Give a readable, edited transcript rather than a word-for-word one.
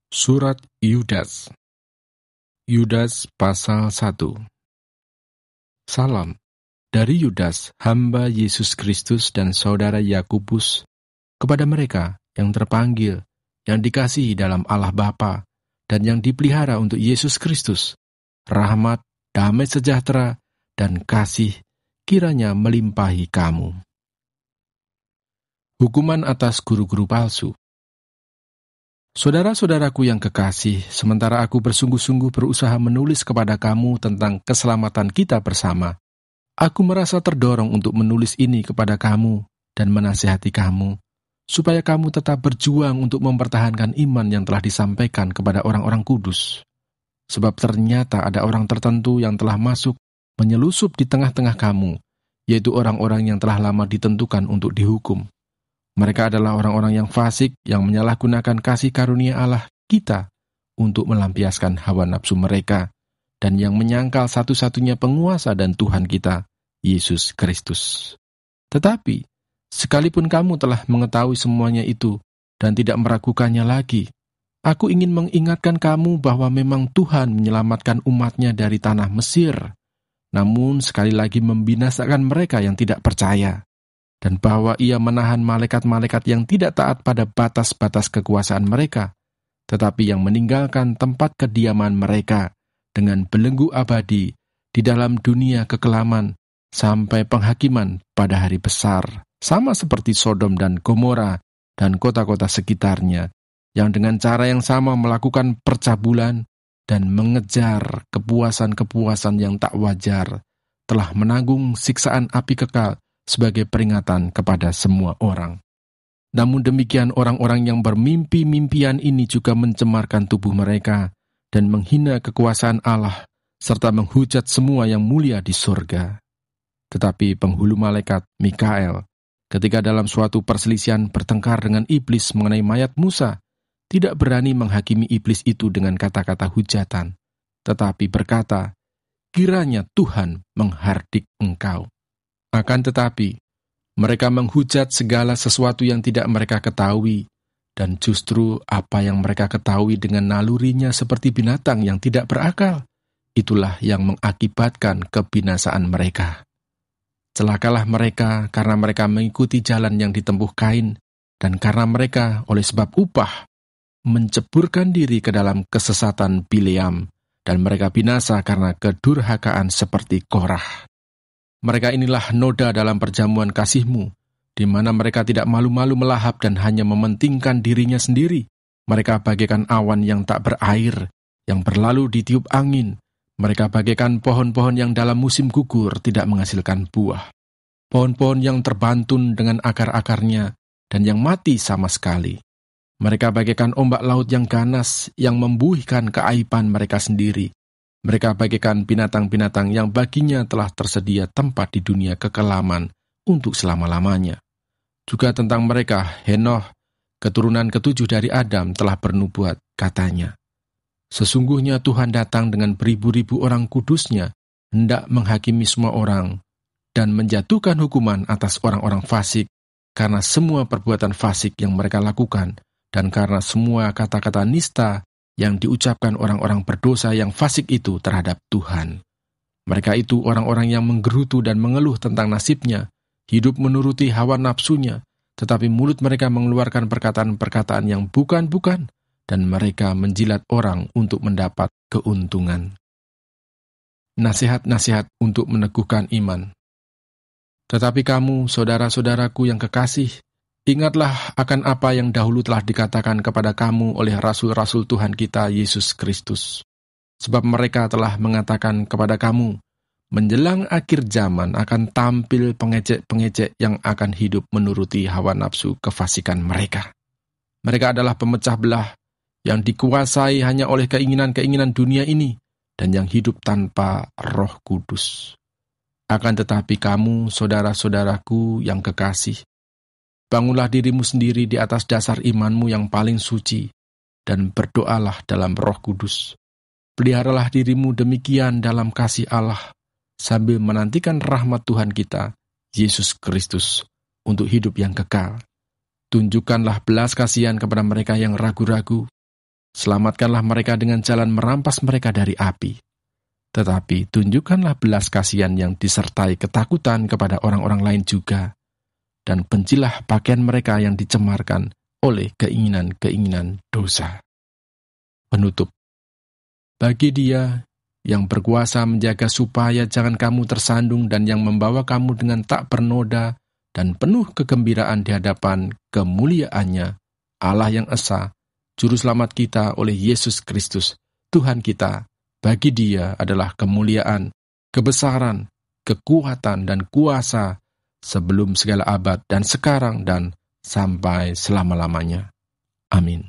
Surat Yudas. Yudas pasal 1. Salam dari Yudas, hamba Yesus Kristus dan saudara Yakobus, kepada mereka yang terpanggil, yang dikasihi dalam Allah Bapa, dan yang dipelihara untuk Yesus Kristus. Rahmat, damai sejahtera, dan kasih kiranya melimpahi kamu. Hukuman atas guru-guru palsu. Saudara-saudaraku yang kekasih, sementara aku bersungguh-sungguh berusaha menulis kepada kamu tentang keselamatan kita bersama, aku merasa terdorong untuk menulis ini kepada kamu dan menasihati kamu, supaya kamu tetap berjuang untuk mempertahankan iman yang telah disampaikan kepada orang-orang kudus. Sebab ternyata ada orang tertentu yang telah masuk menyelusup di tengah-tengah kamu, yaitu orang-orang yang telah lama ditentukan untuk dihukum. Mereka adalah orang-orang yang fasik yang menyalahgunakan kasih karunia Allah kita untuk melampiaskan hawa nafsu mereka dan yang menyangkal satu-satunya penguasa dan Tuhan kita, Yesus Kristus. Tetapi, sekalipun kamu telah mengetahui semuanya itu dan tidak meragukannya lagi, aku ingin mengingatkan kamu bahwa memang Tuhan menyelamatkan umatnya dari tanah Mesir, namun sekali lagi membinasakan mereka yang tidak percaya. Dan bahwa ia menahan malaikat-malaikat yang tidak taat pada batas-batas kekuasaan mereka, tetapi yang meninggalkan tempat kediaman mereka dengan belenggu abadi di dalam dunia kekelaman sampai penghakiman pada hari besar, sama seperti Sodom dan Gomora dan kota-kota sekitarnya, yang dengan cara yang sama melakukan percabulan dan mengejar kepuasan-kepuasan yang tak wajar, telah menanggung siksaan api kekal sebagai peringatan kepada semua orang. Namun demikian orang-orang yang bermimpi-mimpian ini juga mencemarkan tubuh mereka dan menghina kekuasaan Allah serta menghujat semua yang mulia di surga. Tetapi penghulu malaikat, Mikael, ketika dalam suatu perselisihan bertengkar dengan iblis mengenai mayat Musa, tidak berani menghakimi iblis itu dengan kata-kata hujatan, tetapi berkata, "Kiranya Tuhan menghardik engkau." Akan tetapi, mereka menghujat segala sesuatu yang tidak mereka ketahui, dan justru apa yang mereka ketahui dengan nalurinya seperti binatang yang tidak berakal, itulah yang mengakibatkan kebinasaan mereka. Celakalah mereka karena mereka mengikuti jalan yang ditempuh Kain, dan karena mereka oleh sebab upah menceburkan diri ke dalam kesesatan Bileam, dan mereka binasa karena kedurhakaan seperti Korah. Mereka inilah noda dalam perjamuan kasih-Mu, di mana mereka tidak malu-malu melahap dan hanya mementingkan dirinya sendiri. Mereka bagaikan awan yang tak berair, yang berlalu ditiup angin. Mereka bagaikan pohon-pohon yang dalam musim gugur tidak menghasilkan buah. Pohon-pohon yang terbantun dengan akar-akarnya dan yang mati sama sekali. Mereka bagaikan ombak laut yang ganas, yang membuihkan keaiban mereka sendiri. Mereka bagaikan binatang-binatang yang baginya telah tersedia tempat di dunia kekelaman untuk selama-lamanya. Juga tentang mereka, Henoh, keturunan ketujuh dari Adam, telah bernubuat, katanya, "Sesungguhnya Tuhan datang dengan beribu-ribu orang kudusnya, hendak menghakimi semua orang, dan menjatuhkan hukuman atas orang-orang fasik, karena semua perbuatan fasik yang mereka lakukan, dan karena semua kata-kata nista yang diucapkan orang-orang berdosa yang fasik itu terhadap Tuhan. Mereka itu orang-orang yang menggerutu dan mengeluh tentang nasibnya, hidup menuruti hawa nafsunya, tetapi mulut mereka mengeluarkan perkataan-perkataan yang bukan-bukan, dan mereka menjilat orang untuk mendapat keuntungan." Nasihat-nasihat untuk meneguhkan iman. Tetapi kamu, saudara-saudaraku yang kekasih, ingatlah akan apa yang dahulu telah dikatakan kepada kamu oleh rasul-rasul Tuhan kita Yesus Kristus. Sebab mereka telah mengatakan kepada kamu, menjelang akhir zaman akan tampil pengejek-pengejek yang akan hidup menuruti hawa nafsu kefasikan mereka. Mereka adalah pemecah belah yang dikuasai hanya oleh keinginan-keinginan dunia ini dan yang hidup tanpa Roh Kudus. Akan tetapi kamu, saudara-saudaraku yang kekasih, bangunlah dirimu sendiri di atas dasar imanmu yang paling suci, dan berdoalah dalam Roh Kudus. Peliharalah dirimu demikian dalam kasih Allah, sambil menantikan rahmat Tuhan kita, Yesus Kristus, untuk hidup yang kekal. Tunjukkanlah belas kasihan kepada mereka yang ragu-ragu, Selamatkanlah mereka dengan jalan merampas mereka dari api. Tetapi tunjukkanlah belas kasihan yang disertai ketakutan kepada orang-orang lain juga, dan bencilah pakaian mereka yang dicemarkan oleh keinginan-keinginan dosa. Penutup. Bagi Dia yang berkuasa menjaga supaya jangan kamu tersandung dan yang membawa kamu dengan tak bernoda dan penuh kegembiraan di hadapan kemuliaannya, Allah yang esa, Juru Selamat kita oleh Yesus Kristus, Tuhan kita. Bagi Dia adalah kemuliaan, kebesaran, kekuatan, dan kuasa sebelum segala abad dan sekarang dan sampai selama-lamanya. Amin.